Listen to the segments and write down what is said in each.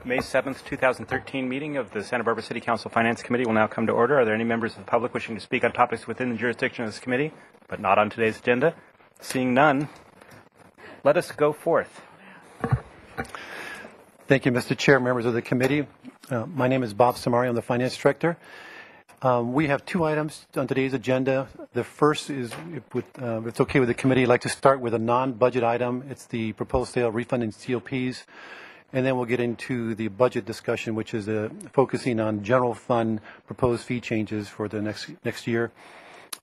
May 7th, 2013 meeting of the Santa Barbara City Council Finance Committee will now come to order. Are there any members of the public wishing to speak on topics within the jurisdiction of this committee, but not on today's agenda? Seeing none, let us go forth. Thank you, Mr. Chair, members of the committee. My name is Bob Samari. I'm the Finance Director. We have two items on today's agenda. The first is, if it's okay with the committee, I'd like to start with a non-budget item. It's the proposed sale refund and COPs. And then we'll get into the budget discussion, which is focusing on general fund proposed fee changes for the next year.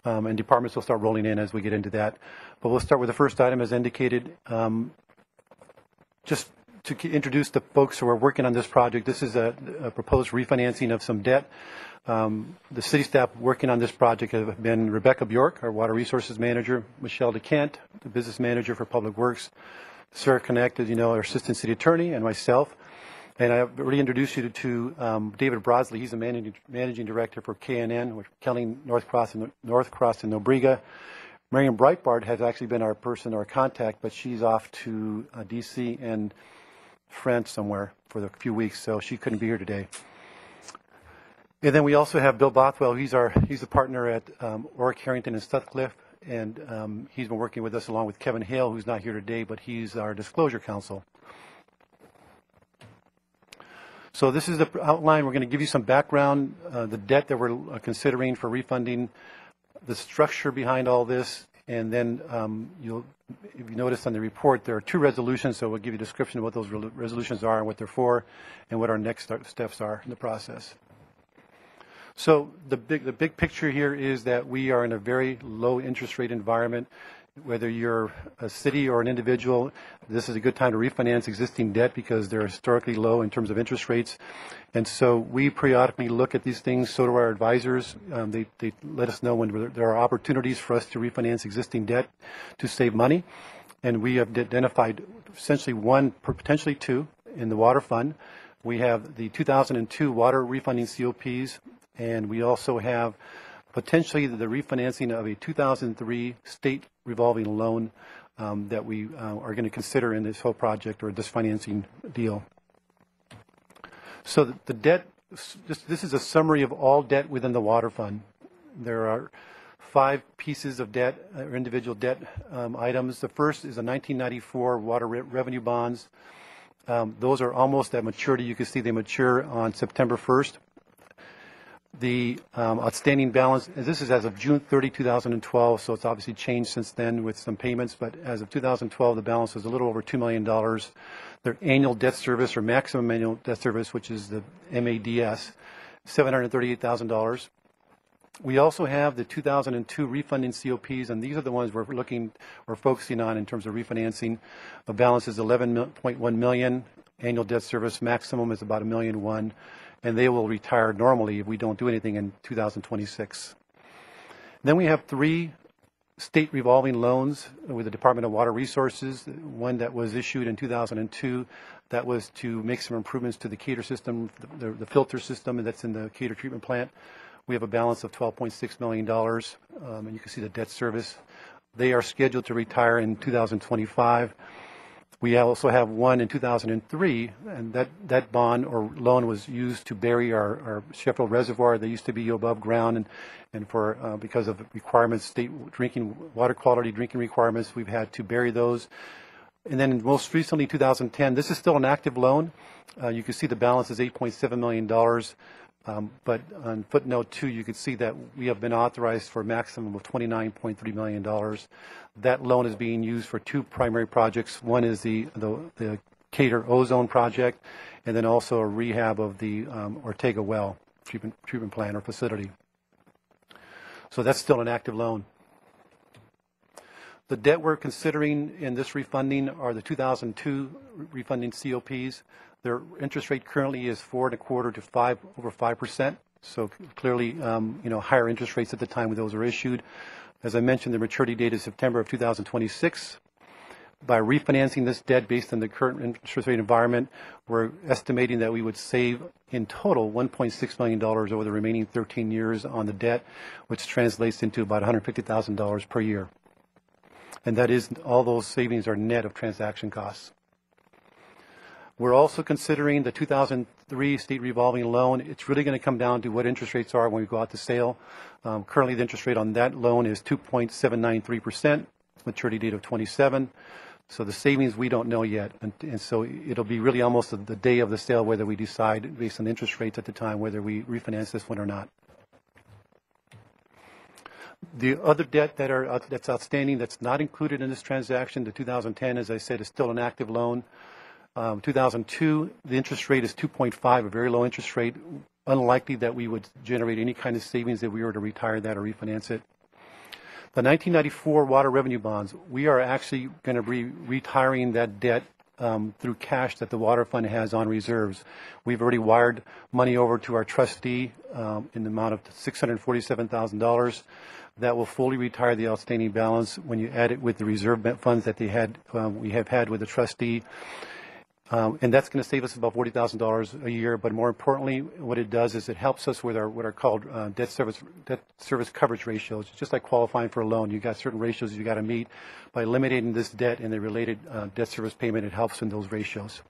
And departments will start rolling in as we get into that. But we'll start with the first item as indicated. Just to introduce the folks who are working on this project, this is a proposed refinancing of some debt. The city staff working on this project have been Rebecca Bjork, our Water Resources Manager, Michelle DeKent, the Business Manager for Public Works, Sarah Connect, as you know, our Assistant City Attorney, and myself. And I've already introduced you to David Broadsley. He's the Managing Director for KNN, which Kelly North Cross and Nobrega. Marion Breitbart has actually been our contact, but she's off to D.C. and France somewhere for a few weeks, so she couldn't be here today. And then we also have Bill Bothwell. He's a partner at Orrick, Harrington, and Sutcliffe, and he's been working with us along with Kevin Hale, who's not here today, but he's our disclosure counsel. So this is the outline. We're going to give you some background, the debt that we're considering for refunding, the structure behind all this, and then if you notice on the report, there are two resolutions, so we'll give you a description of what those resolutions are and what they're for, and what our next steps are in the process. So the big picture here is that we are in a very low interest rate environment. Whether you're a city or an individual, this is a good time to refinance existing debt because they're historically low in terms of interest rates. And so we periodically look at these things. So do our advisors. They let us know when there are opportunities for us to refinance existing debt to save money. And we have identified essentially one, potentially two, in the water fund. We have the 2002 water refunding COPs. And we also have potentially the refinancing of a 2003 state revolving loan that we are going to consider in this whole project or this financing deal. So the debt, this is a summary of all debt within the water fund. There are 5 pieces of debt, or individual debt items. The first is a 1994 water revenue bonds. Those are almost at maturity. You can see they mature on September 1st. The outstanding balance, this is as of June 30, 2012, so it's obviously changed since then with some payments, but as of 2012, the balance was a little over $2 million. Their annual debt service or maximum annual debt service, which is the MADS, $738,000. We also have the 2002 refunding COPs, and these are the ones we're focusing on in terms of refinancing. The balance is $11.1 million. Annual debt service maximum is about $1.1 million. And they will retire normally if we don't do anything in 2026. Then we have 3 state revolving loans with the Department of Water Resources. One that was issued in 2002, that was to make some improvements to the Cater system, the filter system that's in the Cater treatment plant. We have a balance of $12.6 million, and you can see the debt service. They are scheduled to retire in 2025. We also have one in 2003, and that bond or loan was used to bury our Sheffield Reservoir. They used to be above ground, and for because of requirements, state drinking water quality drinking requirements, we've had to bury those. And then most recently, 2010, this is still an active loan. You can see the balance is $8.7 million. But on footnote 2, you can see that we have been authorized for a maximum of $29.3 million. That loan is being used for 2 primary projects. One is the Cater ozone project, and then also a rehab of the Ortega well treatment plant or facility. So that's still an active loan. The debt we're considering in this refunding are the 2002 refunding COPs. Their interest rate currently is 4.25% to over 5%. So clearly, higher interest rates at the time when those are issued. As I mentioned, the maturity date is September of 2026. By refinancing this debt based on the current interest rate environment, we're estimating that we would save in total $1.6 million over the remaining 13 years on the debt, which translates into about $150,000 per year. And that is, all those savings are net of transaction costs. We're also considering the 2003 state revolving loan. It's really going to come down to what interest rates are when we go out to sale. Currently, the interest rate on that loan is 2.793%, maturity date of 27. So the savings we don't know yet, and so it'll be really almost the day of the sale whether we decide, based on interest rates at the time, whether we refinance this one or not. The other debt that's outstanding that's not included in this transaction, the 2010, as I said, is still an active loan. 2002, the interest rate is 2.5, a very low interest rate. Unlikely that we would generate any kind of savings if we were to retire that or refinance it. The 1994 water revenue bonds, we are actually going to be retiring that debt through cash that the water fund has on reserves. We've already wired money over to our trustee in the amount of $647,000. That will fully retire the outstanding balance when you add it with the reserve funds that we have had with the trustee. And that's going to save us about $40,000 a year. But more importantly, what it does is it helps us with our what are called debt service coverage ratios. It's just like qualifying for a loan. You've got certain ratios you got to meet. By eliminating this debt and the related debt service payment, it helps in those ratios.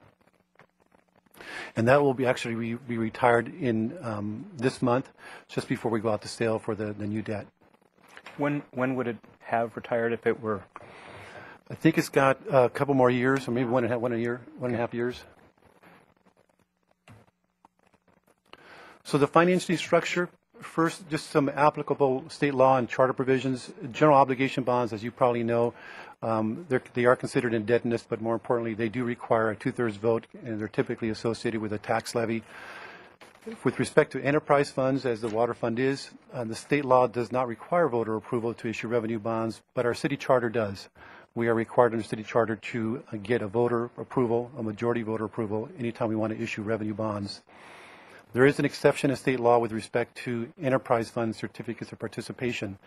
And that will be actually be retired in this month, just before we go out to sale for the new debt. When would it have retired if it were? I think it's got a couple more years, or maybe one and a half years. So the financing structure, first, just some applicable state law and charter provisions. General obligation bonds, as you probably know, they are considered indebtedness, but more importantly, they do require a 2/3 vote, and they're typically associated with a tax levy. With respect to enterprise funds, as the water fund is, the state law does not require voter approval to issue revenue bonds, but our city charter does. We are required under city charter to get a voter approval, a majority voter approval, anytime we want to issue revenue bonds. There is an exception in state law with respect to enterprise fund certificates of participation.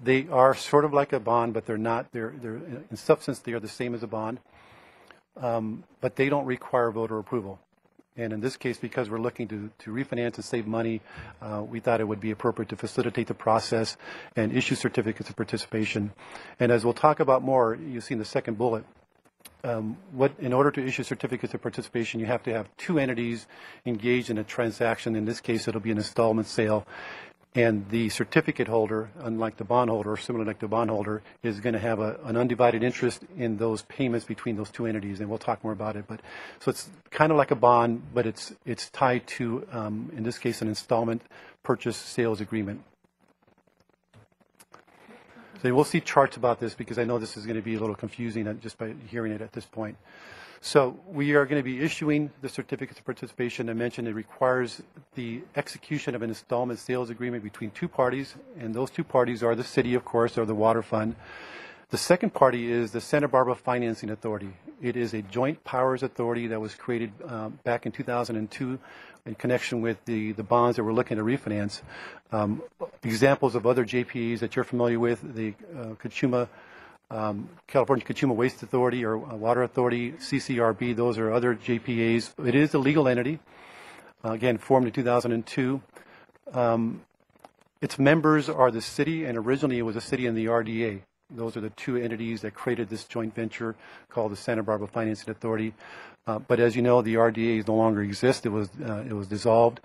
They are sort of like a bond, but they're not. They're in substance, they are the same as a bond, but they don't require voter approval. And in this case, because we're looking to refinance and save money, we thought it would be appropriate to facilitate the process and issue certificates of participation. And as we'll talk about more, you see in the second bullet, in order to issue certificates of participation, you have to have two entities engaged in a transaction. In this case, it'll be an installment sale. And the certificate holder, unlike the bondholder, or similar like the bondholder, is going to have an undivided interest in those payments between those two entities, and we'll talk more about it. But so it's kind of like a bond, but it's tied to, in this case, an installment purchase sales agreement. So we'll see charts about this because I know this is going to be a little confusing just by hearing it at this point. So we are going to be issuing the certificates of participation. I mentioned it requires the execution of an installment sales agreement between two parties, and those two parties are the city, of course, or the water fund. The second party is the Santa Barbara Financing Authority. It is a joint powers authority that was created back in 2002 in connection with the bonds that we're looking to refinance. Examples of other JPAs that you're familiar with, the California Kachuma Waste Authority or Water Authority, CCRB, those are other JPAs. It is a legal entity, again, formed in 2002. Its members are the city, and originally it was a city and the RDA. Those are the two entities that created this joint venture called the Santa Barbara Financing Authority. But as you know, the RDA no longer exists. It was dissolved.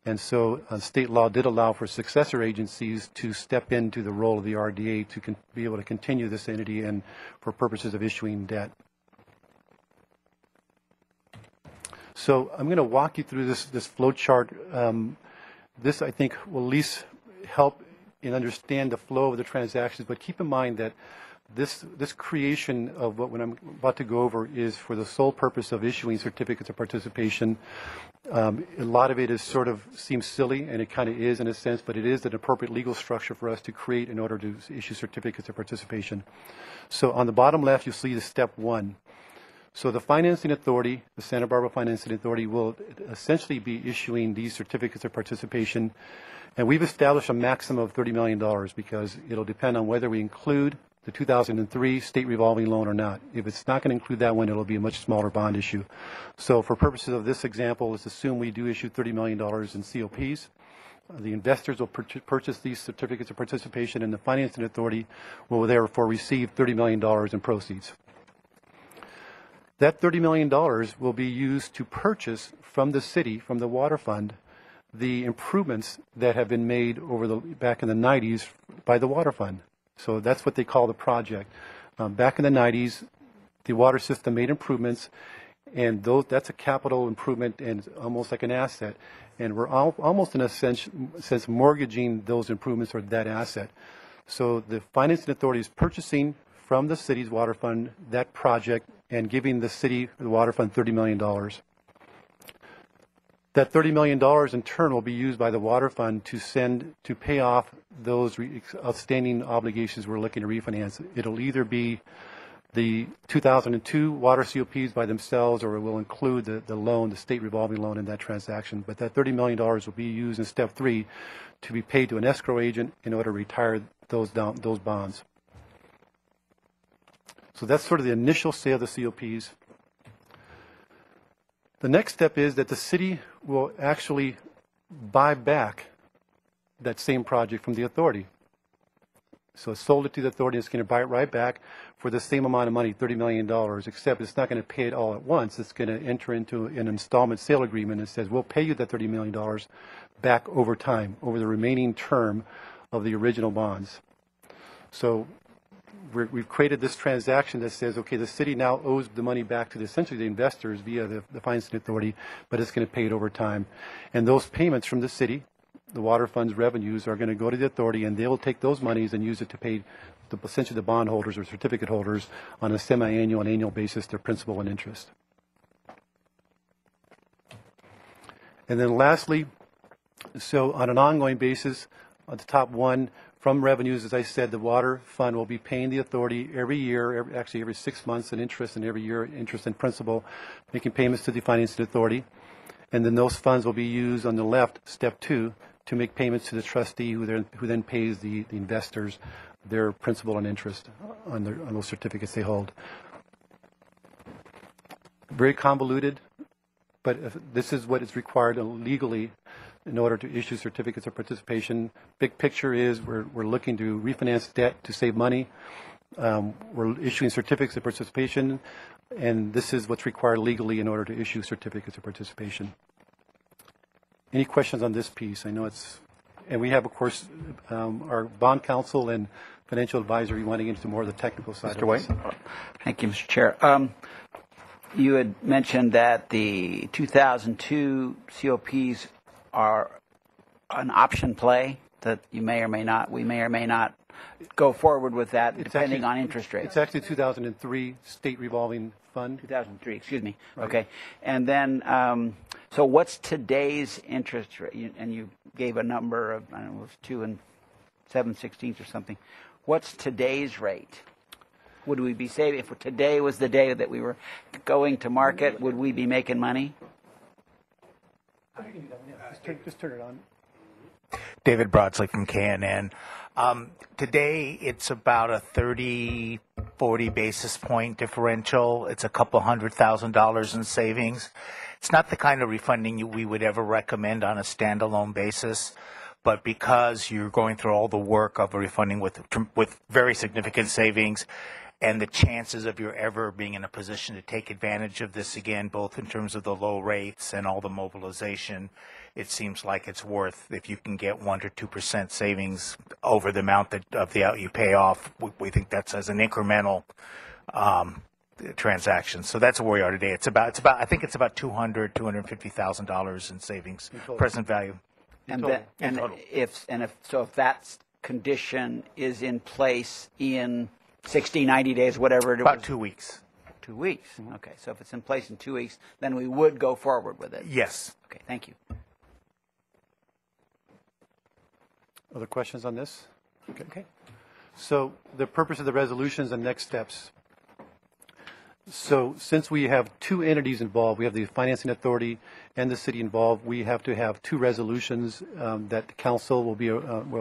And so state law did allow for successor agencies to step into the role of the RDA to be able to continue this entity and for purposes of issuing debt. So I'm going to walk you through this flow chart. This, I think, will at least help in understand the flow of the transactions, but keep in mind that this creation of what I'm about to go over is for the sole purpose of issuing certificates of participation. A lot of it seems silly, and it kind of is in a sense, but it is an appropriate legal structure for us to create in order to issue certificates of participation. So on the bottom left, you'll see the step one. So the financing authority, the Santa Barbara Financing Authority, will essentially be issuing these certificates of participation. And we've established a maximum of $30 million because it'll depend on whether we include the 2003 state revolving loan or not. If it's not going to include that one, it'll be a much smaller bond issue. So for purposes of this example, let's assume we do issue $30 million in COPs. The investors will purchase these certificates of participation, and the financing authority will therefore receive $30 million in proceeds. That $30 million will be used to purchase from the city, from the water fund, the improvements that have been made back in the 90s by the water fund. So that's what they call the project. Back in the 90s, the water system made improvements, and that's a capital improvement and almost like an asset. And we're almost in a sense mortgaging those improvements or that asset. So the financing authority is purchasing from the city's water fund that project and giving the city, the water fund, $30 million. That $30 million in turn will be used by the water fund to pay off those outstanding obligations we're looking to refinance. It'll either be the 2002 water COPs by themselves, or it will include the loan, the state revolving loan in that transaction. But that $30 million will be used in step 3 to be paid to an escrow agent in order to retire those bonds. So that's sort of the initial sale of the COPs. The next step is that the city will actually buy back that same project from the authority. So it sold it to the authority, it's going to buy it right back for the same amount of money, $30 million, except it's not going to pay it all at once. It's going to enter into an installment sale agreement that says we'll pay you that $30 million back over time, over the remaining term of the original bonds. So we've created this transaction that says, okay, the city now owes the money back to essentially the investors via the financing authority, but it's going to pay it over time. And those payments from the city, the water fund's revenues, are going to go to the authority, and they will take those monies and use it to pay essentially the bond holders or certificate holders on a semi-annual and annual basis their principal and interest. And then lastly, so on an ongoing basis, on the top one, from revenues, as I said, the water fund will be paying the authority every year, actually every 6 months, in interest, and every year interest and principal, making payments to the financing authority. And then those funds will be used on the left, step 2, to make payments to the trustee, who then pays the investors their principal and interest on those certificates they hold. Very convoluted, but this is what is required legally in order to issue certificates of participation. Big picture is we're looking to refinance debt to save money. We're issuing certificates of participation, and this is what's required legally in order to issue certificates of participation. Any questions on this piece? I know and we have, of course, our bond counsel and financial advisory wanting into more of the technical side. Mr. White? Thank you, Mr. Chair. You had mentioned that the 2002 COPs are an option play, that we may or may not go forward with that, depending on interest rates. It's actually 2003 state revolving fund. 2003, excuse me. Right. Okay. And then, so what's today's interest rate? And you gave a number of, I don't know, it was 2 7/16 or something. What's today's rate? Would we be saving, if today was the day that we were going to market, would we be making money? Just turn it on. David Broadsley from KNN. Today, it's about a 30, 40 basis point differential. It's a couple $100,000 in savings. It's not the kind of refunding we would ever recommend on a standalone basis, but because you're going through all the work of a refunding with very significant savings, and the chances of your ever being in a position to take advantage of this again, both in terms of the low rates and all the mobilization, it seems like it's worth, if you can get 1 to 2% savings over the amount of the out you pay off. We think that's as an incremental transaction. So that's where we are today. I think it's about $250,000 in savings, present value. And if that condition is in place in 60, 90 days, whatever it was. About 2 weeks. 2 weeks. Okay. So if it's in place in 2 weeks, then we would go forward with it. Yes. Okay. Thank you. Other questions on this? Okay. So the purpose of the resolutions and next steps. So since we have 2 entities involved, we have the financing authority and the city involved, we have to have 2 resolutions that the council will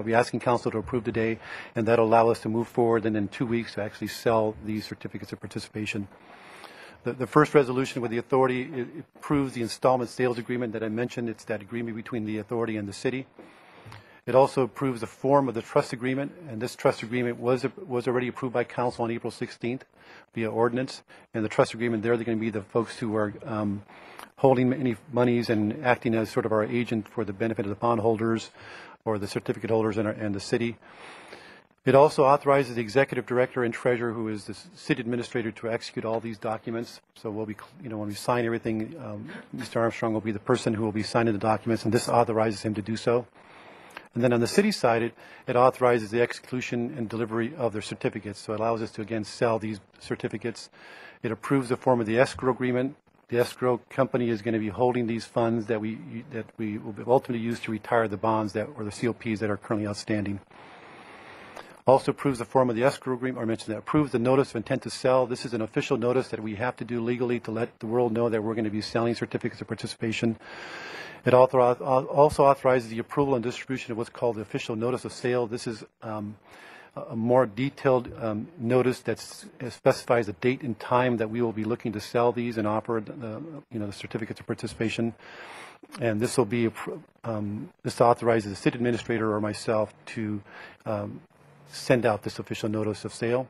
be asking council to approve today, and that'll allow us to move forward and in 2 weeks to actually sell these certificates of participation. The first resolution with the authority, it approves the installment sales agreement that I mentioned. It's that agreement between the authority and the city. It also approves the form of the trust agreement, and this trust agreement was already approved by council on April 16th via ordinance. And the trust agreement there, they're going to be the folks who are holding any monies and acting as sort of our agent for the benefit of the bondholders or the certificate holders and the city. It also authorizes the executive director and treasurer, who is the city administrator, to execute all these documents. So we'll be, when we sign everything, Mr. Armstrong will be the person who will be signing the documents, and this authorizes him to do so. And then on the city side, it authorizes the execution and delivery of their certificates. So it allows us to, again, sell these certificates. It approves the form of the escrow agreement. The escrow company is going to be holding these funds that we will ultimately use to retire the bonds or the COPs that are currently outstanding. Also approves the form of the escrow agreement, or I mentioned that, approves the notice of intent to sell. This is an official notice that we have to do legally to let the world know that we're going to be selling certificates of participation. It also authorizes the approval and distribution of what's called the official notice of sale. This is a more detailed notice that specifies the date and time that we will be looking to sell these and offer the certificates of participation. And this will be this authorizes the city administrator or myself to send out this official notice of sale.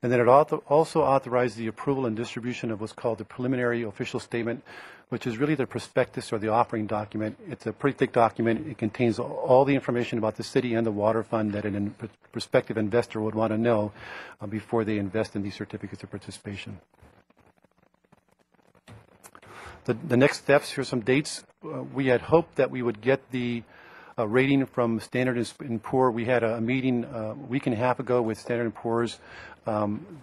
And then it also authorizes the approval and distribution of what's called the preliminary official statement, which is really the prospectus or the offering document. It's a pretty thick document. It contains all the information about the city and the water fund that a prospective investor would want to know before they invest in these certificates of participation. The next steps, here's some dates. We had hoped that we would get the rating from Standard & Poor's. We had a meeting a week and a half ago with Standard & Poor's.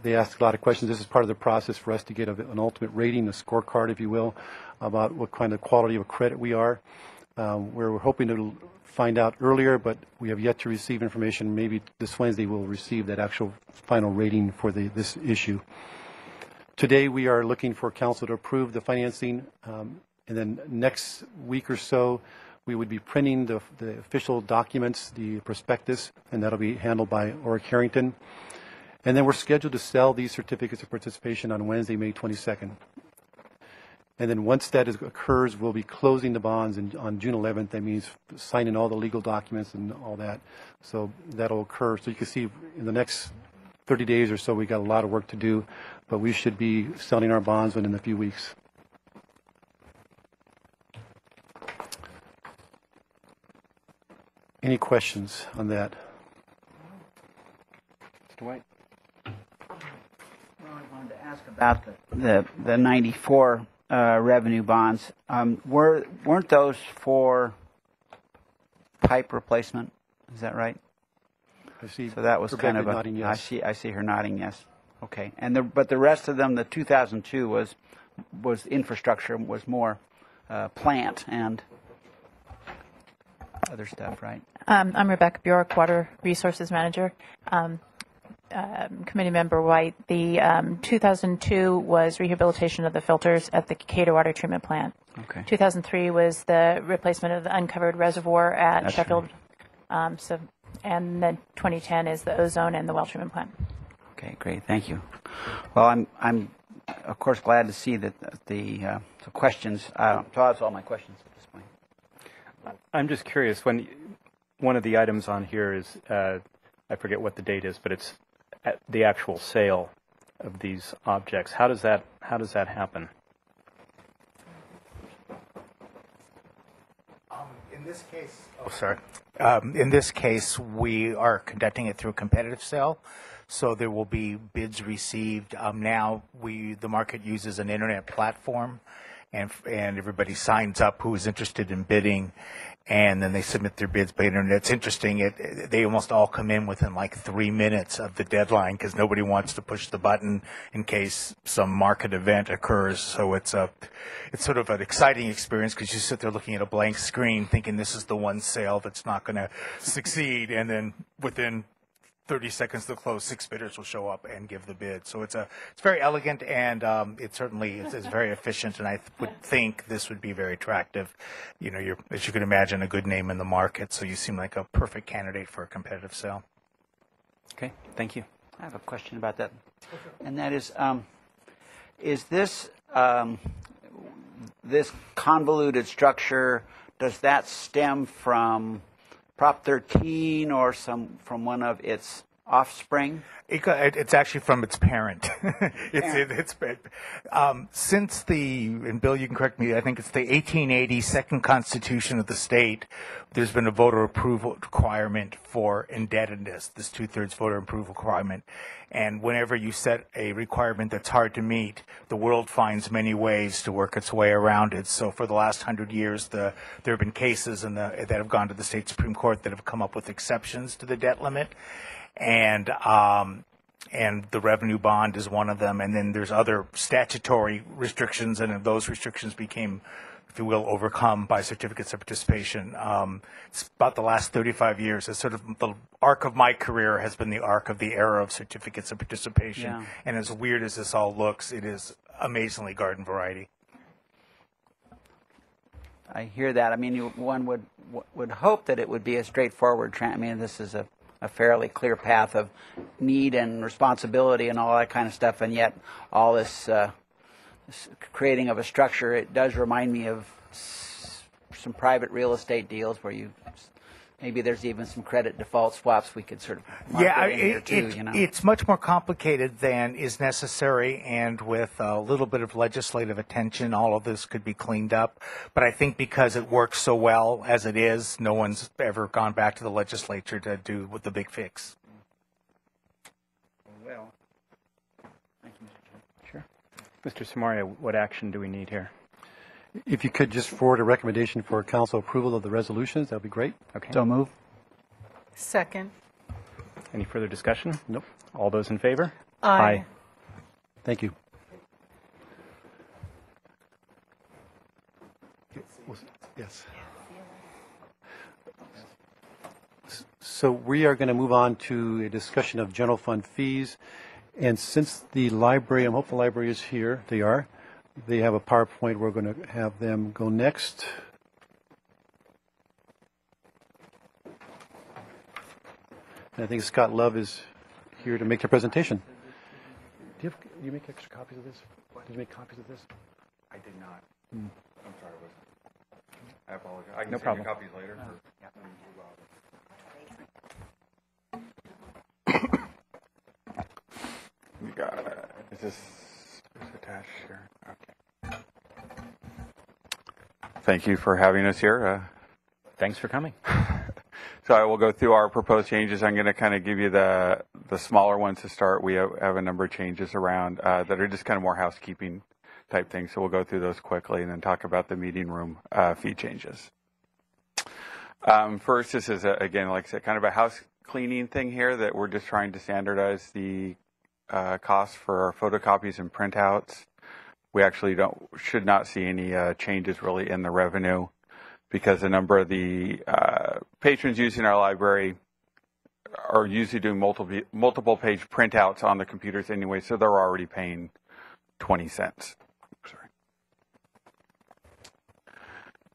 They asked a lot of questions. This is part of the process for us to get an ultimate rating, a scorecard, if you will, about what kind of quality of credit we are. We're hoping to find out earlier, but we have yet to receive information. Maybe this Wednesday we'll receive that actual final rating for this issue. Today we are looking for council to approve the financing, and then next week or so we would be printing the official documents, the prospectus, and that'll be handled by Orrick Harrington. And then we're scheduled to sell these certificates of participation on Wednesday, May 22nd. And then once that occurs, we'll be closing the bonds on June 11th. That means signing all the legal documents and all that. So that'll occur. So you can see in the next 30 days or so, we got a lot of work to do, but we should be selling our bonds within a few weeks. Any questions on that? Mr. White. Well, I wanted to ask about the 94 revenue bonds. Weren't those for pipe replacement? Is that right? I see. So that was Rebecca kind of nodding yes. I see her nodding yes. Okay. But the rest of them, the 2002 was infrastructure, was more plant and other stuff, right? I'm Rebecca Bjork, Water Resources Manager. Committee Member White, the 2002 was rehabilitation of the filters at the Cato Water Treatment Plant. Okay. 2003 was the replacement of the uncovered reservoir at That's Sheffield. Right. And then 2010 is the ozone and the well treatment plant. Okay, great. Thank you. Well, I'm of course glad to see that the questions. So that's all my questions at this point. I'm just curious, when one of the items on here is, I forget what the date is, but it's the actual sale of these objects. How does that happen? In this case, in this case, we are conducting it through a competitive sale, so there will be bids received. Now, the market uses an internet platform, and everybody signs up who is interested in bidding, and then they submit their bids by internet. It's interesting. They almost all come in within like 3 minutes of the deadline because nobody wants to push the button in case some market event occurs. So it's sort of an exciting experience because you sit there looking at a blank screen thinking this is the one sale that's not going to succeed, and then within 30 seconds to close, 6 bidders will show up and give the bid. So it's very elegant, and it certainly is very efficient, and I would think this would be very attractive. You know, you're, as you can imagine, a good name in the market, so you seem like a perfect candidate for a competitive sale. Okay, thank you. I have a question about that, and that is this this convoluted structure, does that stem from Prop 13 or from one of its offspring? It's actually from its parent. Since and Bill, you can correct me, I think it's the 1880 second constitution of the state, there's been a voter approval requirement for indebtedness, this 2/3 voter approval requirement. And whenever you set a requirement that's hard to meet, the world finds many ways to work its way around it. So for the last 100 years, there have been cases that have gone to the state Supreme Court that have come up with exceptions to the debt limit. And the revenue bond is one of them. And then there's other statutory restrictions, and those restrictions became, if you will, overcome by certificates of participation. It's about the last 35 years. It's sort of the arc of my career has been the arc of the era of certificates of participation. Yeah. And as weird as this all looks, it is amazingly garden variety. I hear that. I mean, one would hope that it would be a straightforward. I mean, this is a fairly clear path of need and responsibility and all that kind of stuff, and yet all this creating of a structure, it does remind me of some private real estate deals where maybe there's even some credit default swaps we could sort of mark in here too, you know? It's much more complicated than is necessary, and with a little bit of legislative attention, all of this could be cleaned up. But I think because it works so well as it is, no one's ever gone back to the legislature to do with the big fix. Well, thank you, Mr. Chair. Sure. Mr. Samaria, what action do we need here? If you could just forward a recommendation for council approval of the resolutions, that would be great. Okay. So move. Second. Any further discussion? Nope. All those in favor? Aye. Thank you. Yes. So we are going to move on to a discussion of general fund fees. And since the library, I'm hoping the library is here, they are. They have a PowerPoint. We're going to have them go next. And I think Scott Love is here to make the presentation. Do you make extra copies of this? Did you make copies of this? I did not. I'm sorry. I apologize. I can No send problem. you copies later. You got it. Is this attached here? Okay. Thank you for having us here. Thanks for coming. So I will go through our proposed changes. I'm going to kind of give you the smaller ones to start. We have a number of changes around that are just kind of more housekeeping type things. So we'll go through those quickly and then talk about the meeting room fee changes. First, this is, again, like I said, kind of a house cleaning thing here that we're just trying to standardize the costs for our photocopies and printouts. We actually should not see any changes really in the revenue, because a number of the patrons using our library are usually doing multiple page printouts on the computers anyway, so they're already paying 20 cents. Sorry.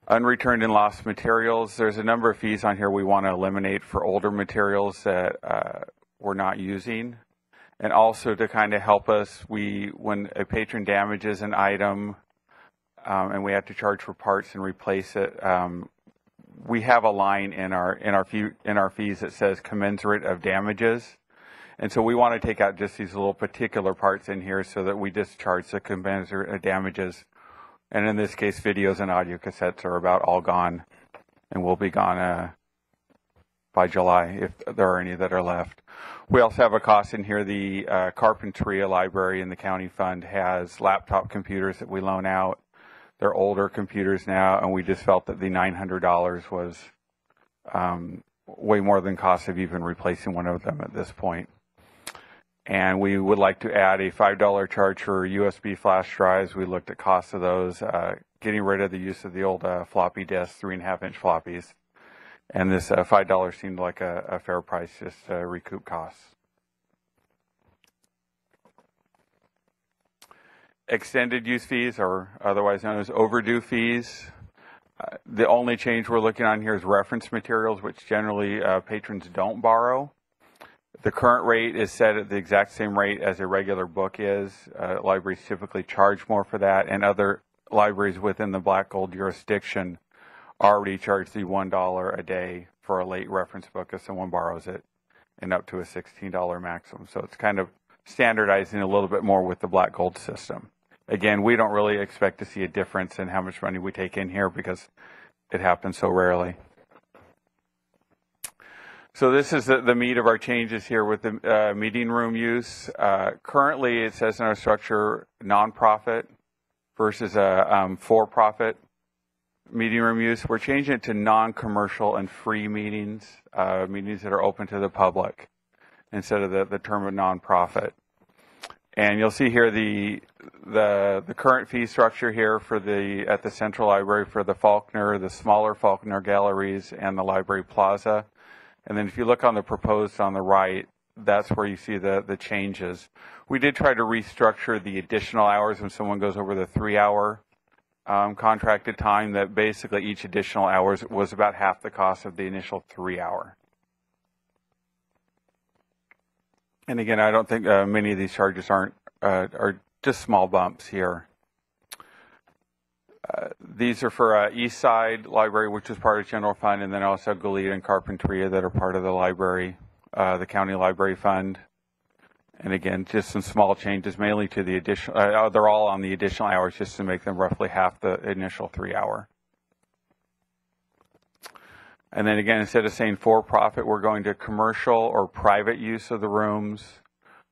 Unreturned and lost materials. There's a number of fees on here we want to eliminate for older materials that we're not using. And also to kind of help us, when a patron damages an item, and we have to charge for parts and replace it, we have a line in our fees that says commensurate of damages, and so we want to take out just these little particular parts in here so that we just charge the commensurate of damages. And in this case, videos and audio cassettes are about all gone, and will be gone by July if there are any that are left. We also have a cost in here. The Carpinteria Library in the county fund has laptop computers that we loan out. They're older computers now, and we just felt that the $900 was way more than cost of even replacing one of them at this point. And we would like to add a $5 charge for USB flash drives. We looked at costs of those, getting rid of the use of the old floppy disk, 3.5-inch floppies. And this $5 seemed like a fair price just to recoup costs. Extended use fees, or otherwise known as overdue fees. The only change we're looking on here is reference materials, which generally patrons don't borrow. The current rate is set at the exact same rate as a regular book is. Libraries typically charge more for that, and other libraries within the Black Gold jurisdiction already charge the $1 a day for a late reference book if someone borrows it, and up to a $16 maximum. So it's kind of standardizing a little bit more with the Black Gold system. Again, we don't really expect to see a difference in how much money we take in here because it happens so rarely. So this is the meat of our changes here with the meeting room use. Currently, it says in our structure nonprofit versus a for-profit meeting room use. We're changing it to non-commercial and free meetings, meetings that are open to the public, instead of the term of nonprofit. And you'll see here the current fee structure here for at the Central Library for the Faulkner, the smaller Faulkner galleries, and the Library Plaza. And then if you look on the proposed on the right, that's where you see the changes. We did try to restructure the additional hours when someone goes over the 3-hour contracted time, that basically each additional hour was about half the cost of the initial 3-hour. And again, I don't think many of these charges are just small bumps here. These are for East Side Library, which is part of General Fund, and then also Goleta and Carpinteria that are part of the library, the County Library Fund. And again, just some small changes, mainly to the additional, they're all on the additional hours just to make them roughly half the initial 3-hour. And then again, instead of saying for-profit, we're going to commercial or private use of the rooms,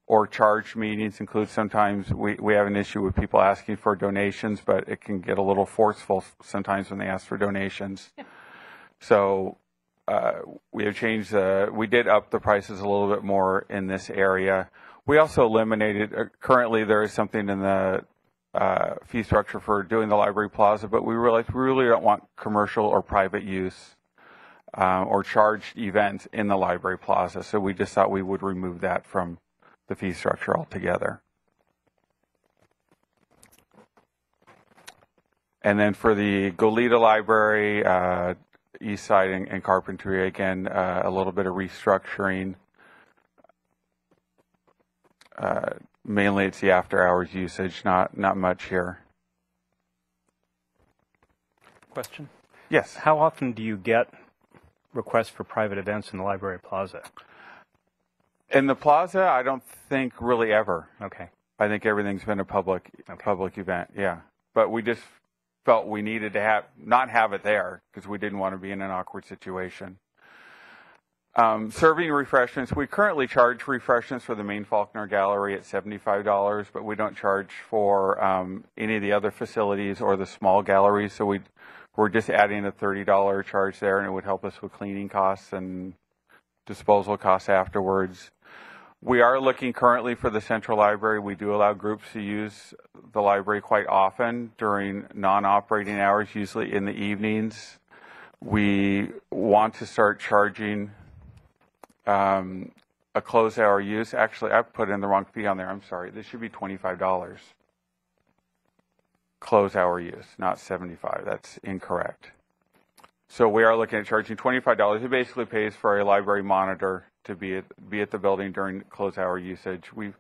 or charged meetings include. Sometimes we have an issue with people asking for donations, but it can get a little forceful sometimes when they ask for donations. Yeah. So we have changed, we did up the prices a little bit more in this area. We also eliminated, currently there is something in the fee structure for doing the Library Plaza, but we realized we really don't want commercial or private use or charged events in the Library Plaza. So we just thought we would remove that from the fee structure altogether. And then for the Goleta Library, East Side and Carpinteria, again, a little bit of restructuring. Mainly it's the after-hours usage, not much here. Question? Yes. How often do you get requests for private events in the Library Plaza? In the plaza, I don't think really ever. Okay. I think everything's been a public event, yeah. But we just felt we needed to not have it there because we didn't want to be in an awkward situation. Serving refreshments, we currently charge refreshments for the main Faulkner Gallery at $75, but we don't charge for any of the other facilities or the small galleries. So we're just adding a $30 charge there, and it would help us with cleaning costs and disposal costs afterwards. We are looking currently for the Central Library. We do allow groups to use the library quite often during non-operating hours, usually in the evenings. We want to start charging a closed hour use. Actually, I put in the wrong fee on there. I'm sorry. This should be $25. Closed hour use, not $75. That's incorrect. So we are looking at charging $25. It basically pays for a library monitor to be at the building during closed hour usage. We've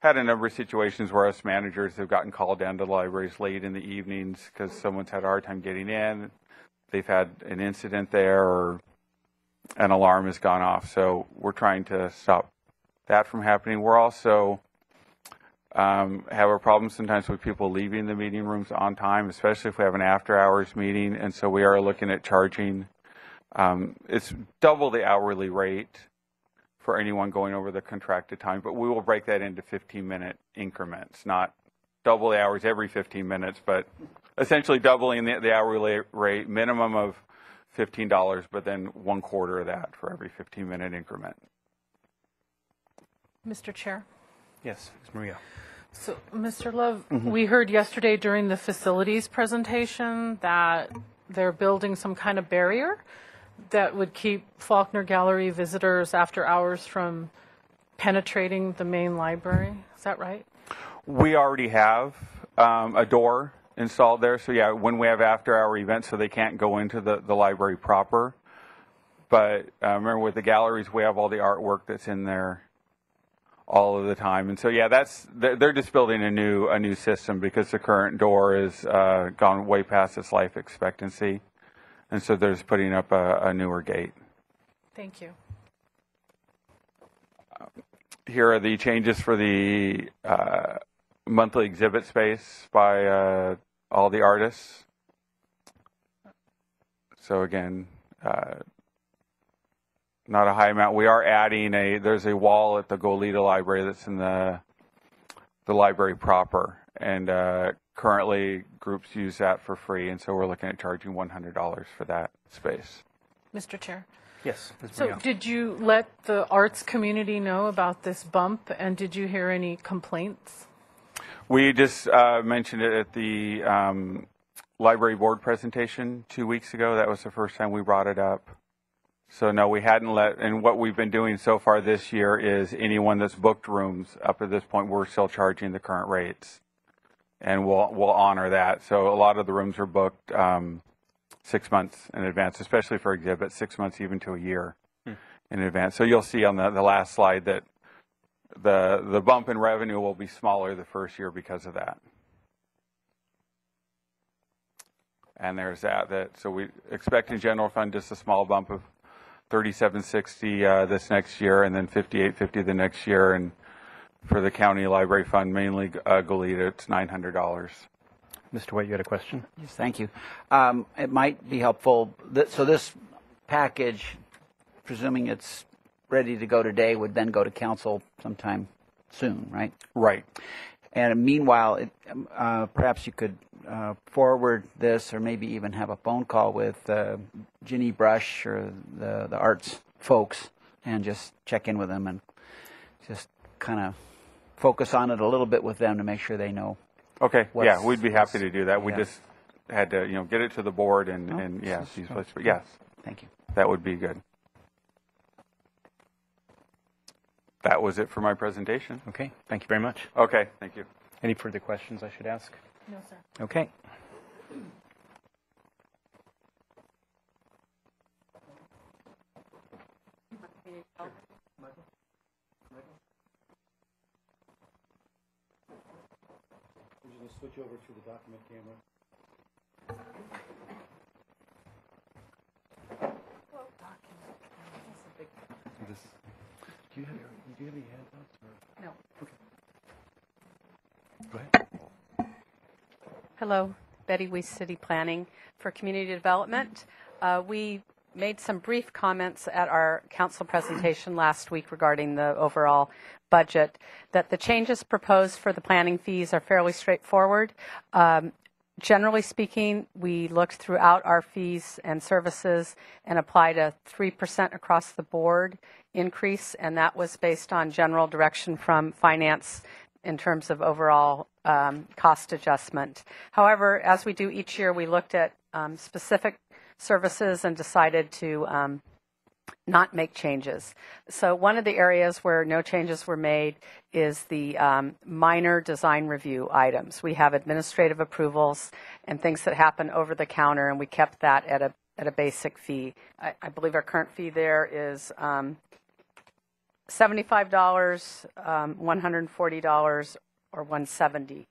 had a number of situations where us managers have gotten called down to the libraries late in the evenings because someone's had a hard time getting in. They've had an incident there, or an alarm has gone off. So we're trying to stop that from happening. We're also have a problem sometimes with people leaving the meeting rooms on time, especially if we have an after-hours meeting. And so we are looking at charging. It's double the hourly rate for anyone going over the contracted time, but we will break that into 15-minute increments, not double the hours every 15 minutes, but essentially doubling the hourly rate, minimum of $15, but then 1/4 of that for every 15-minute increment. Mr. Chair. Yes, Ms. Maria. So, Mr. Love, we heard yesterday during the facilities presentation that they're building some kind of barrier that would keep Faulkner Gallery visitors after hours from penetrating the main library. Is that right? We already have a door installed there. So, yeah, when we have after-hour events, so they can't go into the library proper. But remember, with the galleries, we have all the artwork that's in there all of the time. And so, yeah, they're just building a new system because the current door is gone way past its life expectancy. And so they're just putting up a newer gate. Thank you. Here are the changes for the monthly exhibit space by all the artists. So again, not a high amount. We are adding there's a wall at the Goleta Library that's in the library proper, and currently groups use that for free, and so we're looking at charging $100 for that space. Mr. Chair. Yes. Ms. So Brunel. did you let the arts community know about this bump, and did you hear any complaints? We just mentioned it at the library board presentation 2 weeks ago. That was the first time we brought it up. So no, we hadn't and what we've been doing so far this year is anyone that's booked rooms up to this point, we're still charging the current rates. And we'll honor that. So a lot of the rooms are booked 6 months in advance, especially for exhibits, 6 months even to a year in advance. So you'll see on the last slide that the bump in revenue will be smaller the first year because of that. And there's that. So we expect in general fund just a small bump of $37.60 this next year, and then $58.50 the next year. And for the county library fund, mainly Goleta, it's $900. Mr. White, you had a question? Yes, thank you. It might be helpful. So this package, presuming it's ready to go today, would then go to council sometime soon, right? Right. And meanwhile, perhaps you could forward this, or maybe even have a phone call with Ginny Brush or the arts folks, and just check in with them and just kind of focus on it a little bit with them to make sure they know. Okay. Yeah, we'd be happy to do that. We yeah. just had to, get it to the board and yes, but yes, Thank you. that would be good. That was it for my presentation. Okay. Thank you very much. Okay. Thank you. Any further questions I should ask? No, sir. Okay. We're going to switch over to the document camera. Do you have any handouts? Or? No. Go ahead. Hello, Betty Weiss, City Planning for Community Development. We made some brief comments at our council presentation last week regarding the overall budget, that the changes proposed for the planning fees are fairly straightforward. Generally speaking, we looked throughout our fees and services and applied a 3% across the board increase, and that was based on general direction from finance in terms of overall cost adjustment. However, as we do each year, we looked at specific services and decided to not make changes. So one of the areas where no changes were made is the minor design review items. We have administrative approvals and things that happen over the counter, and we kept that at a basic fee. I believe our current fee there is $75, $140, or $170,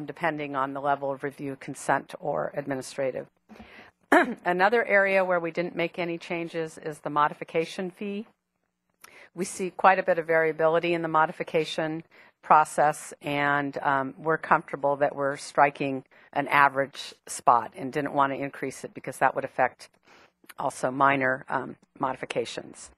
depending on the level of review, consent, or administrative. Another area where we didn't make any changes is the modification fee. We see quite a bit of variability in the modification process, and we're comfortable that we're striking an average spot and didn't want to increase it because that would affect also minor modifications.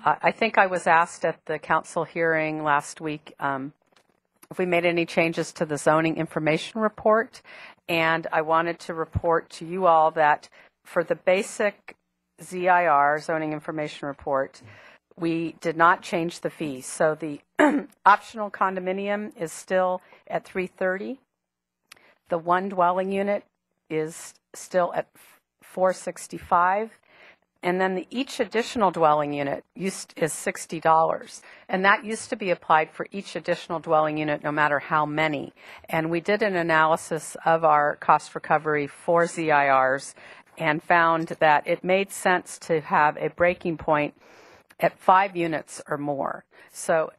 I think I was asked at the council hearing last week if we made any changes to the zoning information report, and I wanted to report to you all that for the basic ZIR, zoning information report, we did not change the fees. So the optional condominium is still at $330. The one dwelling unit is still at $465. And then each additional dwelling unit is $60. And that used to be applied for each additional dwelling unit, no matter how many. And we did an analysis of our cost recovery for ZIRs and found that it made sense to have a breaking point at 5 units or more. So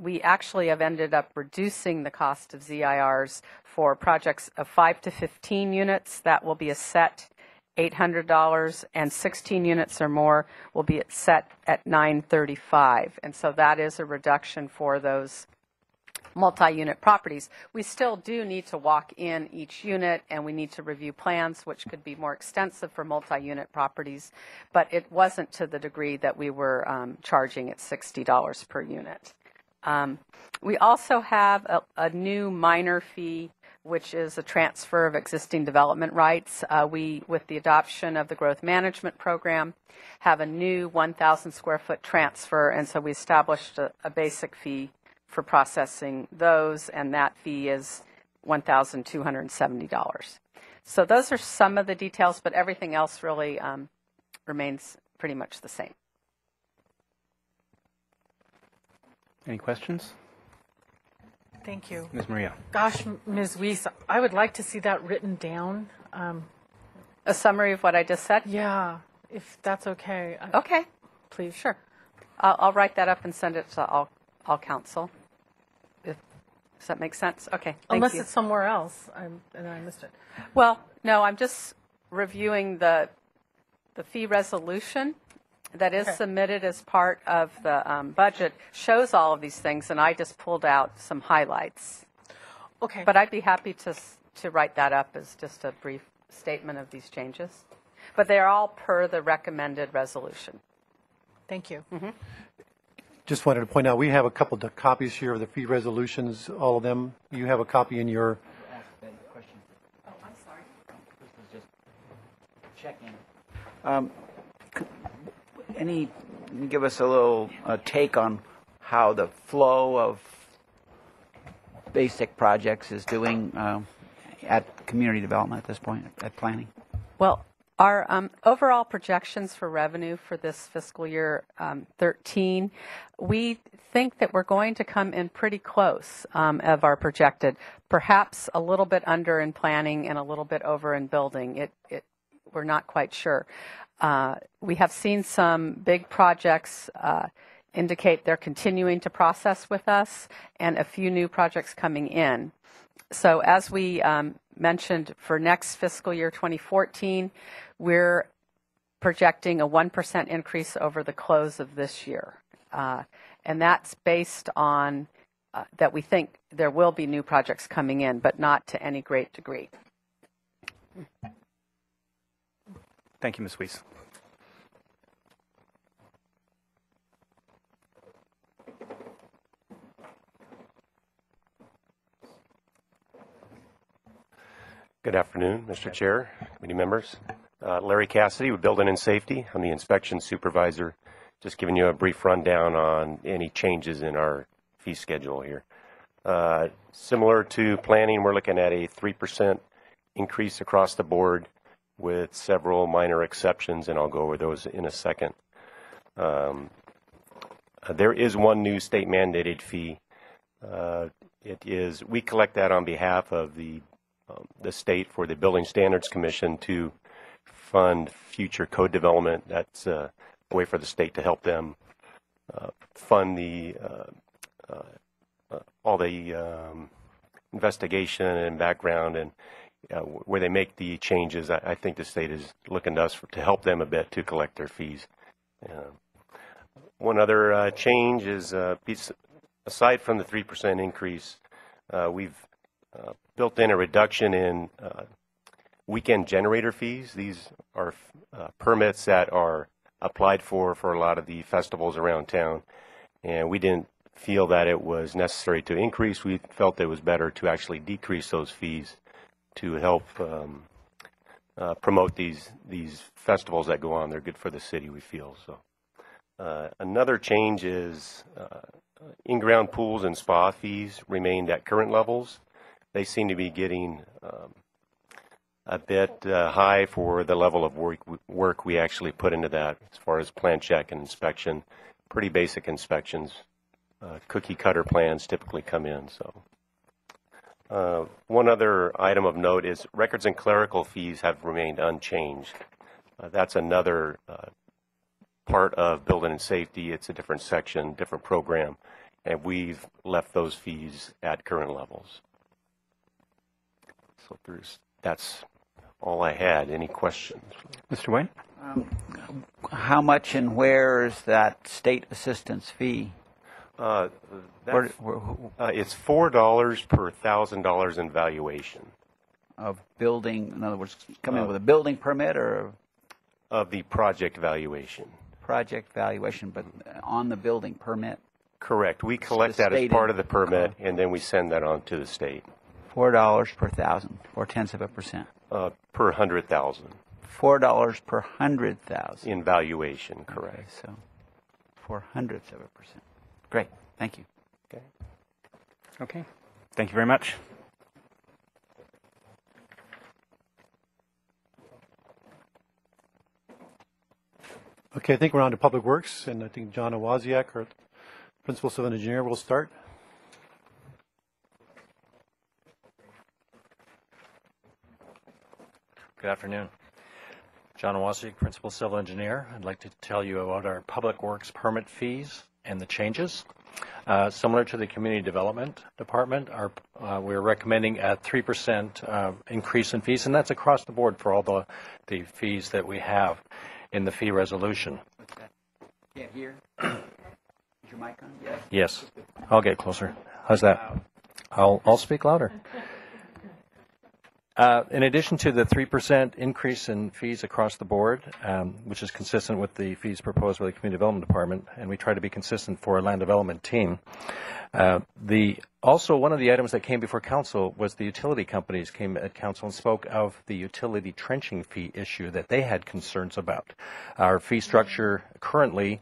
we actually have ended up reducing the cost of ZIRs for projects of 5 to 15 units. That will be a set $800, and 16 units or more will be set at $935. And so that is a reduction for those multi-unit properties. We still do need to walk in each unit, and we need to review plans, which could be more extensive for multi-unit properties, but it wasn't to the degree that we were charging at $60 per unit. We also have a new minor fee, which is a transfer of existing development rights. We, with the adoption of the growth management program, have a new 1,000 square foot transfer, and so we established a basic fee for processing those, and that fee is $1,270. So those are some of the details, but everything else really remains pretty much the same. Any questions? Thank you. Ms. Maria. Gosh, Ms. Weiss, I would like to see that written down. A summary of what I just said? Yeah, if that's okay. Okay. Please. Sure. I'll write that up and send it to all council. Does that make sense? Okay. Thank Unless you. it's somewhere else and I missed it. Well, no, I'm just reviewing the fee resolution that is submitted as part of the budget, shows all of these things, and I just pulled out some highlights. Okay. But I'd be happy to write that up as just a brief statement of these changes. But they're all per the recommended resolution. Thank you. Mm-hmm. Just wanted to point out, we have a couple of copies here of the fee resolutions, all of them. You have a copy in your... Oh, I'm sorry. This is just checking. Can you give us a little take on how the flow of basic projects is doing at community development at this point, at planning? Well, our overall projections for revenue for this fiscal year 13, we think that we're going to come in pretty close of our projected, perhaps a little bit under in planning and a little bit over in building. We're not quite sure. We have seen some big projects indicate they're continuing to process with us, and a few new projects coming in. So as we mentioned, for next fiscal year 2014, we're projecting a 1% increase over the close of this year. And that's based on that we think there will be new projects coming in, but not to any great degree. Thank you, Ms. Weiss. Good afternoon, Mr. Chair, committee members. Larry Cassidy with Building and Safety. I'm the inspection supervisor. Just giving you a brief rundown on any changes in our fee schedule here. Similar to planning, we're looking at a 3% increase across the board with several minor exceptions, and I'll go over those in a second. There is one new state mandated fee. We collect that on behalf of the state for the Building Standards Commission to fund future code development. That's a way for the state to help them fund all the investigation and background and where they make the changes. I think the state is looking to us to help them a bit to collect their fees. One other change is, aside from the 3% increase, we've built in a reduction in weekend generator fees. These are permits that are applied for a lot of the festivals around town, and we didn't feel that it was necessary to increase. We felt it was better to actually decrease those fees to help promote these festivals that go on. They're good for the city, we feel. So another change is in-ground pools and spa fees remained at current levels. They seem to be getting a bit high for the level of work we actually put into that as far as plan check and inspection. Pretty basic inspections. Cookie cutter plans typically come in. So one other item of note is records and clerical fees have remained unchanged. That's another part of building and safety. It's a different section, different program, and we've left those fees at current levels. So that's all I had. Any questions? Mr. Wayne? How much and where is that state assistance fee? That's, Where, it's $4 per $1,000 in valuation of building, in other words, come in with a building permit or of the project valuation. project valuation, but on the building permit? Correct. We collect that as part of the permit, and then we send that on to the state. $4 per thousand, 0.4%. Per 100,000 $4 per 100,000. in valuation, correct. Okay, so 0.04%. Great, thank you. Okay. Okay. Thank you very much. Okay, I think we're on to Public Works, and I think John Awaziak, our Principal Civil Engineer, will start. Good afternoon. John Awaziak, Principal Civil Engineer. I'd like to tell you about our Public Works permit fees and the changes. Similar to the Community Development Department, we're recommending a 3% increase in fees, and that's across the board for all the fees that we have in the fee resolution. What's that? Yeah, here. Is your mic on? Yes. Yes. I'll get closer. How's that? I'll speak louder. In addition to the 3% increase in fees across the board, which is consistent with the fees proposed by the Community Development Department, and we try to be consistent for our land development team, also one of the items that came before council was the utility companies came at council and spoke of the utility trenching fee issue that they had concerns about. Our fee structure currently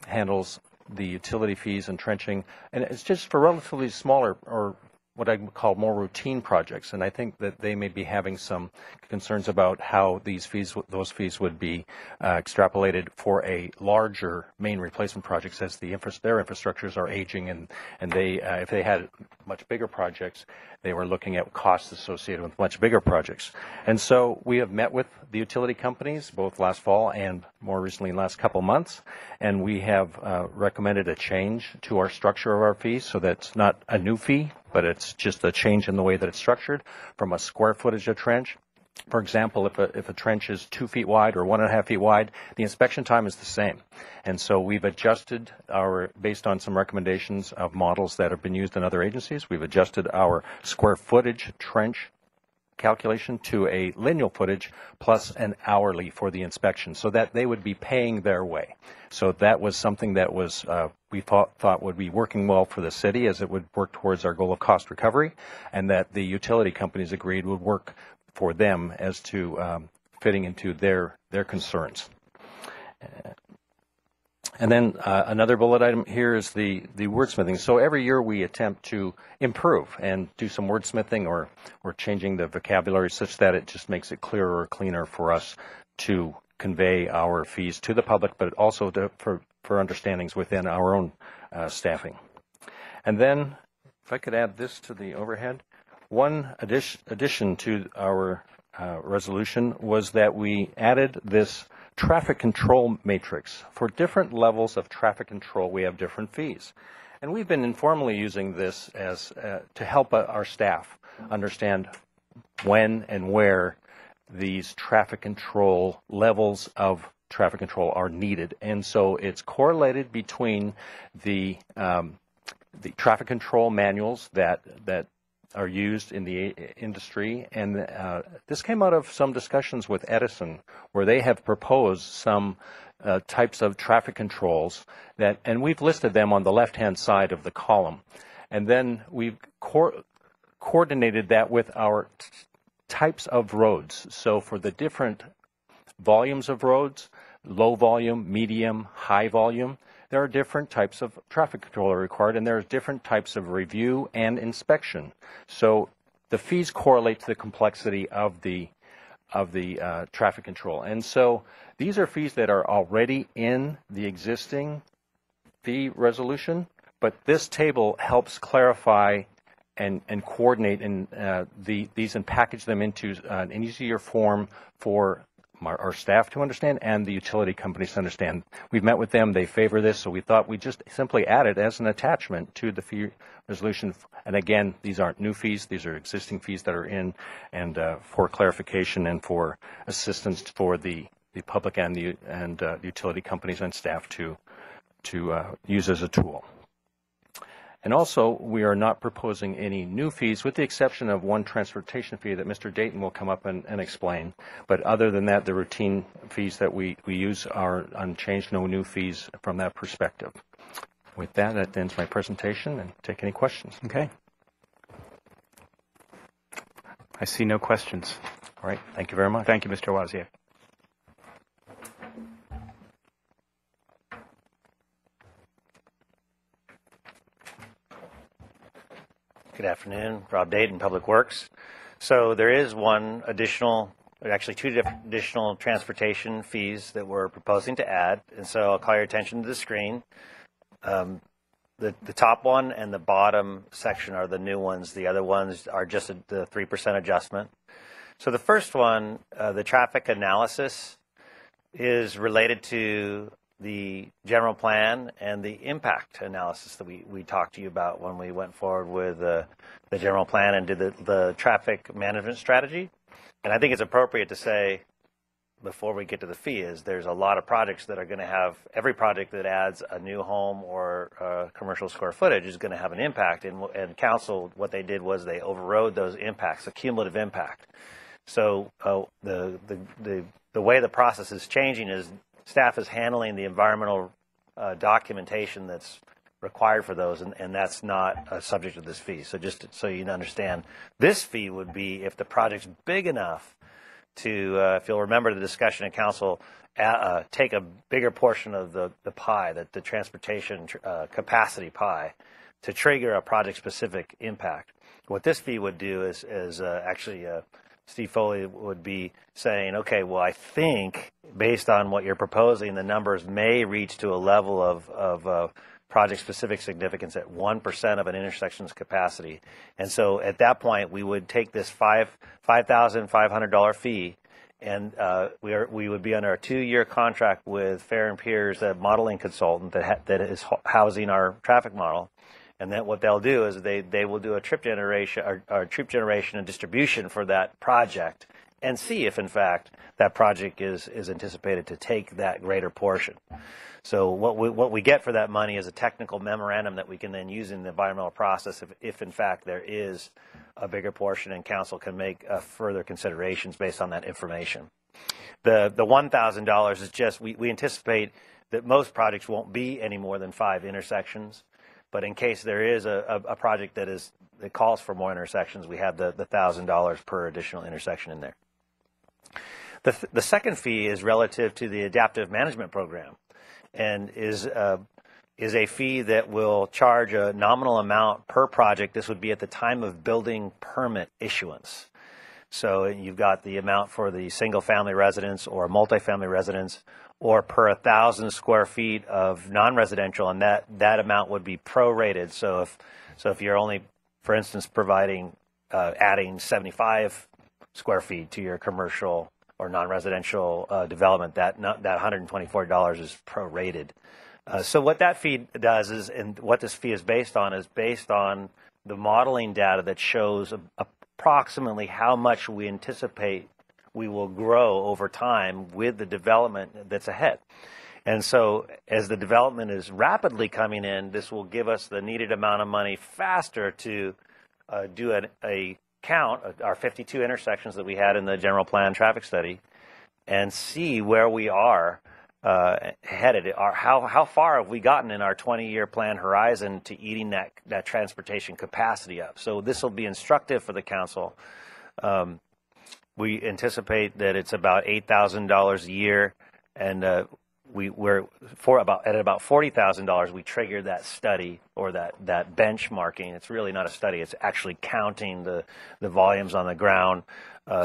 handles the utility fees and trenching, and it's just for relatively smaller or what I call more routine projects, and I think that they may be having some concerns about how those fees would be extrapolated for a larger main replacement projects as their infrastructures are aging, and they if they had much bigger projects, they were looking at costs associated with much bigger projects. And so we have met with the utility companies both last fall and more recently in the last couple months, and we have recommended a change to our structure of our fees so that's not a new fee, but it's just a change in the way that it's structured from a square footage of trench. For example, if a trench is 2 feet wide or 1.5 feet wide, the inspection time is the same. And so we've adjusted based on some recommendations of models that have been used in other agencies, we've adjusted our square footage trench calculation to a lineal footage plus an hourly for the inspection so that they would be paying their way. So that was something that was we thought would be working well for the city as it would work towards our goal of cost recovery, and that the utility companies agreed would work for them as to fitting into their concerns. And then another bullet item here is the wordsmithing. So every year we attempt to improve and do some wordsmithing or changing the vocabulary such that it just makes it clearer or cleaner for us to convey our fees to the public, but also for understandings within our own staffing. And then, if I could add this to the overhead, one addition to our resolution was that we added this traffic control matrix. For different levels of traffic control, we have different fees. And we've been informally using this as to help our staff understand when and where these traffic control levels of traffic control are needed. And so it's correlated between the traffic control manuals that are used in the industry, and this came out of some discussions with Edison, where they have proposed some types of traffic controls and we've listed them on the left-hand side of the column, and then we've coordinated that with our types of roads. So for the different volumes of roads, low volume, medium, high volume, there are different types of traffic control are required, and there's different types of review and inspection. So the fees correlate to the complexity of the traffic control. And so these are fees that are already in the existing fee resolution, but this table helps clarify and coordinate these and package them into an easier form for our staff to understand and the utility companies to understand. We've met with them. They favor this, so we thought we'd just simply add it as an attachment to the fee resolution. And again, these aren't new fees. These are existing fees that are in, and for clarification and for assistance for the public and the utility companies and staff to use as a tool. And also, we are not proposing any new fees, with the exception of one transportation fee that Mr. Dayton will come up and explain. But other than that, the routine fees that we use are unchanged, no new fees from that perspective. With that, that ends my presentation, and take any questions. Okay. I see no questions. All right. Thank you very much. Thank you, Mr. Wazia. Good afternoon. Rob Dayton, Public Works. So there is actually two additional transportation fees that we're proposing to add. And so I'll call your attention to the screen. The top one and the bottom section are the new ones. The other ones are just the 3% adjustment. So the first one, the traffic analysis, is related to the general plan and the impact analysis that we talked to you about when we went forward with the general plan and did the traffic management strategy. And I think it's appropriate to say, before we get to the fee, is there's a lot of projects that are going to have, every project that adds a new home or commercial square footage is going to have an impact. And council, what they did was they overrode those impacts, the cumulative impact. So the way the process is changing is staff is handling the environmental documentation that's required for those, and that's not a subject of this fee. So just so you understand, this fee would be if the project's big enough to, if you'll remember the discussion in council, take a bigger portion of the pie, the transportation capacity pie, to trigger a project-specific impact. What this fee would do is actually Steve Foley would be saying, okay, well, I think based on what you're proposing, the numbers may reach to a level of project-specific significance at 1% of an intersection's capacity. And so at that point, we would take this $5,500 fee, and we would be under a 2-year contract with Fair and Peers, a modeling consultant that is housing our traffic model. And then what they'll do is they will do a trip generation or trip generation and distribution for that project and see if, in fact, that project is anticipated to take that greater portion. So what we get for that money is a technical memorandum that we can then use in the environmental process if in fact, there is a bigger portion, and council can make further considerations based on that information. The $1,000 is just, we anticipate that most projects won't be any more than 5 intersections. But in case there is a project that calls for more intersections, we have the $1,000 per additional intersection in there. The second fee is relative to the adaptive management program, and is a fee that will charge a nominal amount per project. This would be at the time of building permit issuance. So you've got the amount for the single-family residence or multifamily residence, or per 1,000 square feet of non-residential, and that amount would be prorated. So if you're only, for instance, providing adding 75 square feet to your commercial or non-residential development, that $124 is prorated. So what that fee does is, and what this fee is based on the modeling data that shows approximately how much we anticipate we will grow over time with the development that's ahead. And so as the development is rapidly coming in, this will give us the needed amount of money faster to do a count, our 52 intersections that we had in the general plan traffic study, and see where we are headed. How far have we gotten in our 20-year plan horizon to eating that transportation capacity up? So this will be instructive for the council. We anticipate that it's about $8,000 a year, and we're at about $40,000. We trigger that study or that benchmarking. It's really not a study; it's actually counting the volumes on the ground,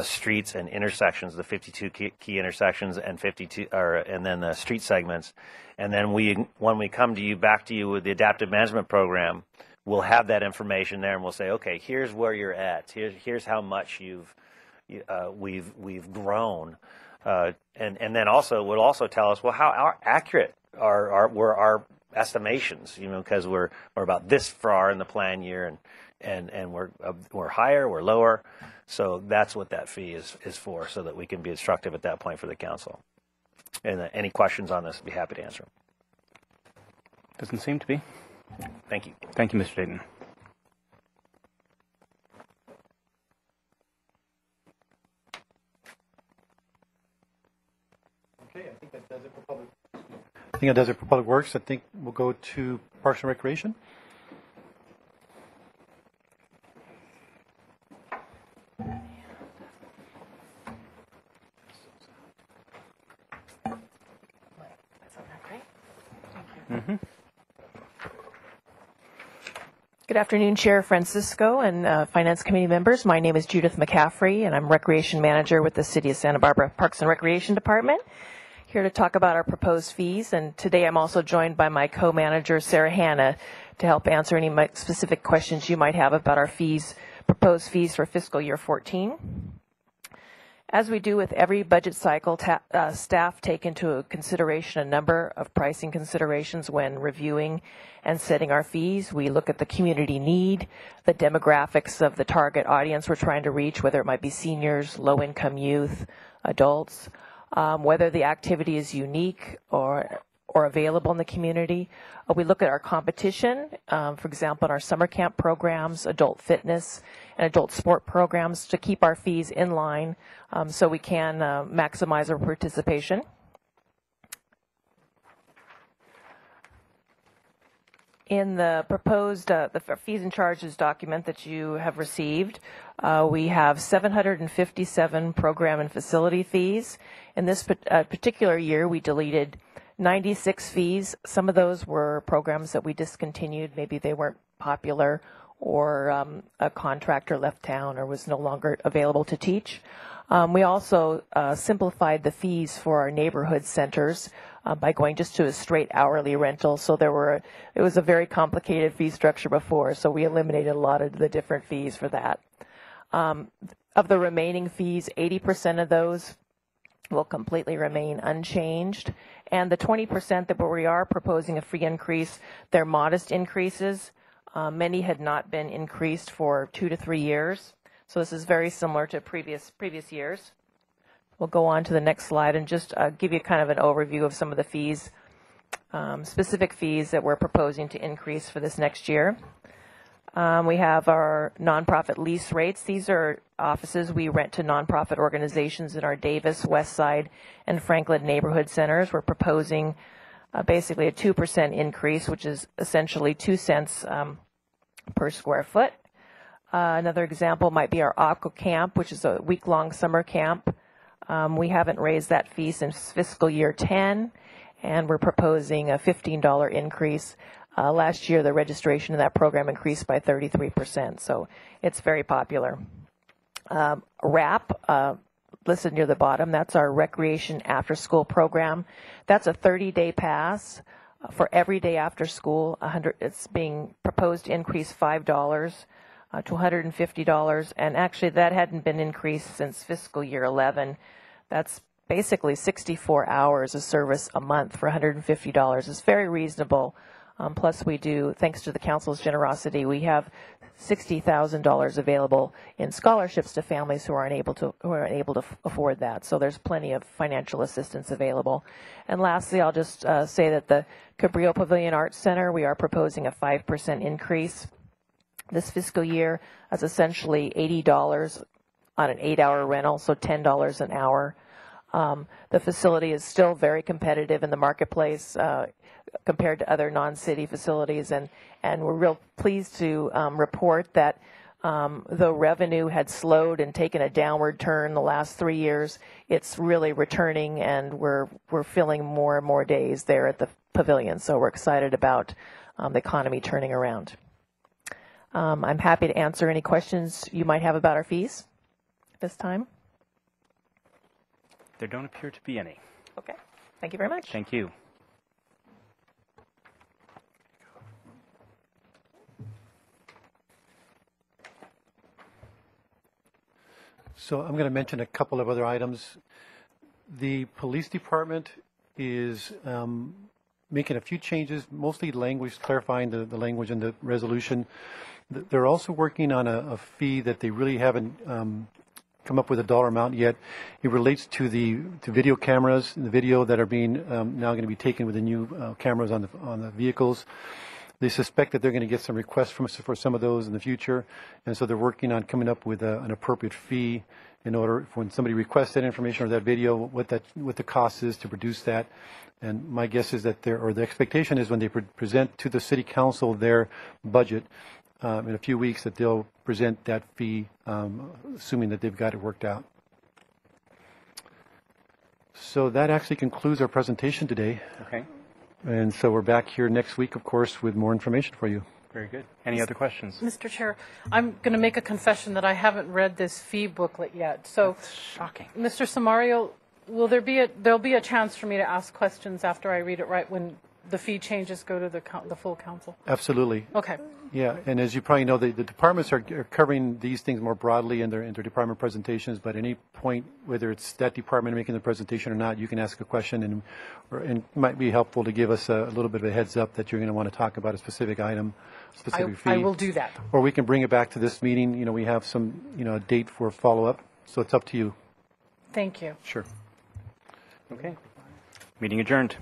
streets and intersections, the 52 key intersections and and then the street segments. And then when we come back to you with the adaptive management program, we'll have that information there, and we'll say, okay, here's where you're at. Here's how much we've grown, And then also will also tell us, well, how accurate were our estimations, because we're about this far in the plan year, and we're higher, we're lower. So that's what that fee is for, so that we can be instructive at that point for the council. And any questions on this, I'd be happy to answer them. Doesn't seem to be. Thank you. Thank you, Mr. Dayton. Okay, I think that does it for public. I think that does it for Public Works. I think we'll go to Parks and Recreation. Good afternoon, Chair Francisco and Finance Committee members. My name is Judith McCaffrey, and I'm Recreation Manager with the City of Santa Barbara Parks and Recreation Department. Here to talk about our proposed fees, and today I'm also joined by my co-manager, Sarah Hanna, to help answer any specific questions you might have about our proposed fees for fiscal year 14. As we do with every budget cycle, staff take into consideration a number of pricing considerations when reviewing and setting our fees. We look at the community need, the demographics of the target audience we're trying to reach, whether it might be seniors, low-income youth, adults, whether the activity is unique or available in the community. We look at our competition, for example, in our summer camp programs, adult fitness, and adult sport programs to keep our fees in line so we can maximize our participation. In the proposed the fees and charges document that you have received, we have 757 program and facility fees. In this particular year, we deleted 96 fees. Some of those were programs that we discontinued. Maybe they weren't popular, or a contractor left town or was no longer available to teach. We also simplified the fees for our neighborhood centers by going just to a straight hourly rental. So it was a very complicated fee structure before, so we eliminated a lot of the different fees for that. Of the remaining fees, 80% of those will completely remain unchanged. And the 20% that we are proposing a fee increase, they're modest increases. Many had not been increased for 2 to 3 years. So this is very similar to previous years. We'll go on to the next slide and just give you kind of an overview of some of the fees, specific fees that we're proposing to increase for this next year. We have our nonprofit lease rates. These are offices we rent to nonprofit organizations in our Davis, Westside, and Franklin neighborhood centers. We're proposing basically a 2% increase, which is essentially 2 cents per square foot. Another example might be our Aqua Camp, which is a week-long summer camp. We haven't raised that fee since fiscal year 10, and we're proposing a $15 increase. Last year, the registration in that program increased by 33%, so it's very popular. RAP, listed near the bottom, that's our Recreation After School program. That's a 30-day pass for every day after school. It's being proposed to increase $5 to $150, and actually that hadn't been increased since fiscal year 11. That's basically 64 hours of service a month for $150. It's very reasonable. Plus we do, thanks to the council's generosity, we have $60,000 available in scholarships to families who aren't able to afford that. So there's plenty of financial assistance available. And lastly, I'll just say that the Cabrillo Pavilion Arts Center, we are proposing a 5% increase this fiscal year. That's essentially $80 on an 8-hour rental, so $10 an hour. The facility is still very competitive in the marketplace compared to other non-city facilities, and we're real pleased to report that though revenue had slowed and taken a downward turn the last 3 years, it's really returning, and we're filling more and more days there at the pavilion. So we're excited about the economy turning around. I'm happy to answer any questions you might have about our fees this time. There don't appear to be any. Okay. Thank you very much. Thank you. So I'm going to mention a couple of other items. The police department is making a few changes, mostly language, clarifying the language in the resolution. They're also working on a fee that they really haven't come up with a dollar amount yet. It relates to video cameras, the video that are being now going to be taken with the new cameras on the vehicles. They suspect that they're going to get some requests from us for some of those in the future, and so they're working on coming up with an appropriate fee in order when somebody requests that information or that video, what the cost is to produce that. And my guess is that the expectation is when they present to the city council their budget in a few weeks, that they'll present that fee, assuming that they've got it worked out. So that actually concludes our presentation today. Okay. And so we're back here next week, of course, with more information for you. Very good. Any other questions? Mr. Chair, I'm going to make a confession that I haven't read this fee booklet yet. So, That's shocking. Mr. Samario, there'll be a chance for me to ask questions after I read it, right, when the fee changes go to the full council? Absolutely. Okay. Yeah, and as you probably know, the departments are covering these things more broadly in their department presentations, but at any point, whether it's that department making the presentation or not, you can ask a question, and it might be helpful to give us a little bit of a heads up that you're going to want to talk about a specific item, specific fee. I will do that. Or we can bring it back to this meeting. You know, we have some, a date for follow-up, so it's up to you. Thank you. Sure. Okay. Meeting adjourned.